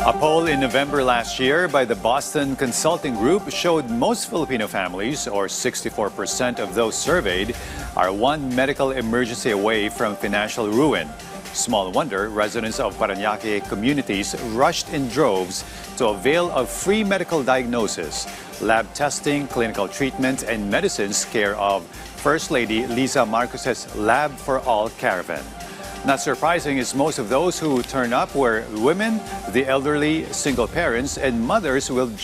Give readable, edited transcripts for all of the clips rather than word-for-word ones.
A poll in November last year by the Boston Consulting Group showed most Filipino families, or 64% of those surveyed, are one medical emergency away from financial ruin. Small wonder residents of Parañaque communities rushed in droves to avail of free medical diagnosis, lab testing, clinical treatment, and medicines care of First Lady Liza Marcos's Lab for All caravan. Not surprising is most of those who turn up were women, the elderly, single parents, and mothers with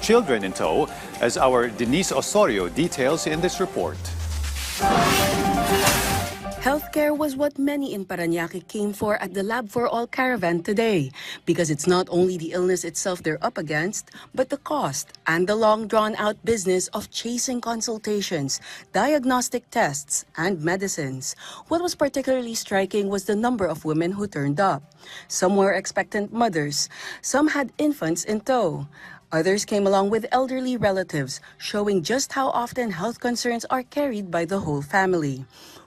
children in tow, as our Denise Osorio details in this report. Healthcare was what many in Parañaque came for at the Lab for All caravan today, because it's not only the illness itself they're up against, but the cost and the long drawn-out business of chasing consultations, diagnostic tests, and medicines. What was particularly striking was the number of women who turned up. Some were expectant mothers, some had infants in tow. Others came along with elderly relatives, showing just how often health concerns are carried by the whole family.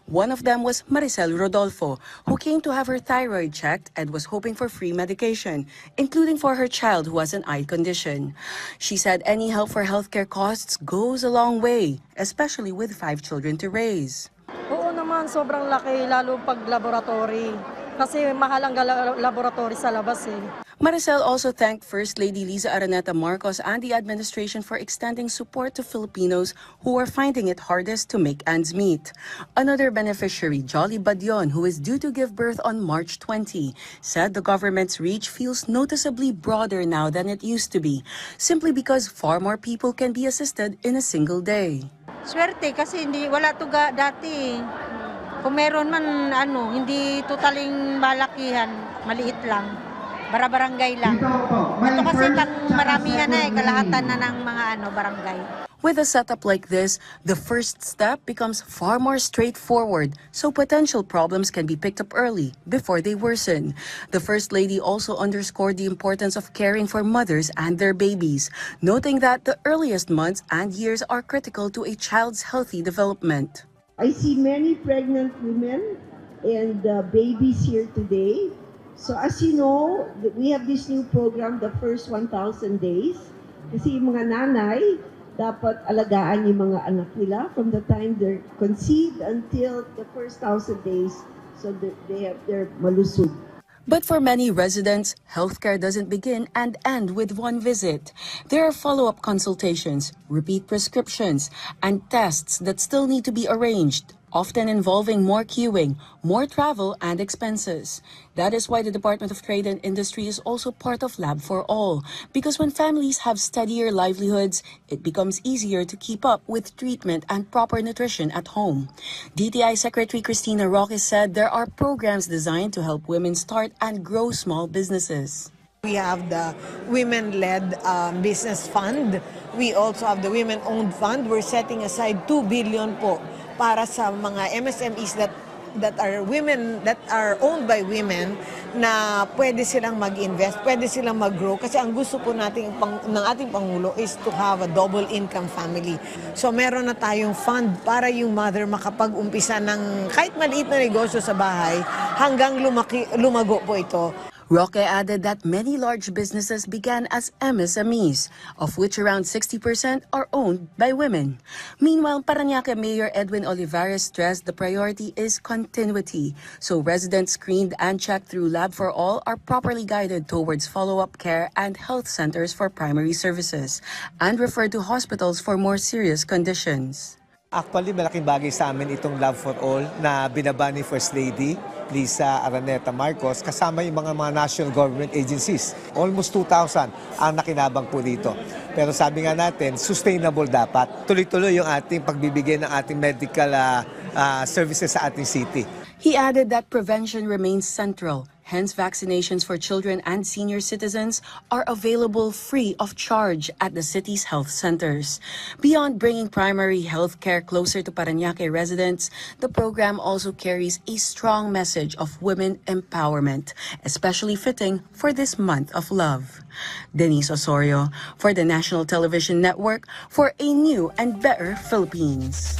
One of them was Maricel Rodolfo, who came to have her thyroid checked and was hoping for free medication, including for her child who has an eye condition. She said any help for healthcare costs goes a long way, especially with 5 children to raise. Oo naman, sobrang laki, lalo pag laboratory. Kasi mahal ang laboratory sa labas eh. Maricel also thanked First Lady Liza Araneta Marcos and the administration for extending support to Filipinos who are finding it hardest to make ends meet. Another beneficiary, Jolly Badion, who is due to give birth on March 20, said the government's reach feels noticeably broader now than it used to be, simply because far more people can be assisted in a single day. Swerte kasi wala to dati. Kung meron man hindi totaling malakihan, maliit lang. Bara-barangay lang. Ito kasi pang maramihan na kalahatan na ng mga barangay. With a setup like this, the first step becomes far more straightforward, so potential problems can be picked up early before they worsen. The First Lady also underscored the importance of caring for mothers and their babies, noting that the earliest months and years are critical to a child's healthy development. I see many pregnant women and babies here today. So as you know, we have this new program, the first 1,000 days. Kasi yung mga nanay, dapat alagaan yung mga anak nila from the time they're conceived until the first 1,000 days so that they're malusog. But for many residents, healthcare doesn't begin and end with one visit. There are follow-up consultations, repeat prescriptions, and tests that still need to be arranged, often involving more queuing, more travel, and expenses. That is why the Department of Trade and Industry is also part of Lab for All, because when families have steadier livelihoods, it becomes easier to keep up with treatment and proper nutrition at home. DTI Secretary Cristina Roque said there are programs designed to help women start and grow small businesses. We have the Women-Led Business Fund. We also have the Women-Owned Fund. We're setting aside 2 billion po para sa mga MSMEs that are women, that are owned by women, na pwede silang mag-invest, pwede silang mag-grow. Kasi ang gusto po natin ng ating Pangulo is to have a double income family. So meron na tayong fund para yung mother makapag-umpisa ng kahit maliit na negosyo sa bahay hanggang lumago po ito. Roque added that many large businesses began as MSMEs, of which around 60% are owned by women. Meanwhile, Parañaque Mayor Edwin Olivares stressed the priority is continuity, so residents screened and checked through Lab for All are properly guided towards follow-up care and health centers for primary services, and referred to hospitals for more serious conditions. Actually, malaking bagay sa amin itong Lab for All na binaba ni First Lady Liza Araneta Marcos kasama yung mga national government agencies. Almost 2,000 ang nakinabang po dito. Pero sabi nga natin, sustainable dapat. Tuloy-tuloy yung ating pagbibigay ng ating medical services sa ating city. He added that prevention remains central. Hence, vaccinations for children and senior citizens are available free of charge at the city's health centers. Beyond bringing primary health care closer to Parañaque residents, the program also carries a strong message of women empowerment, especially fitting for this month of love. Denise Osorio for the National Television Network for a new and better Philippines.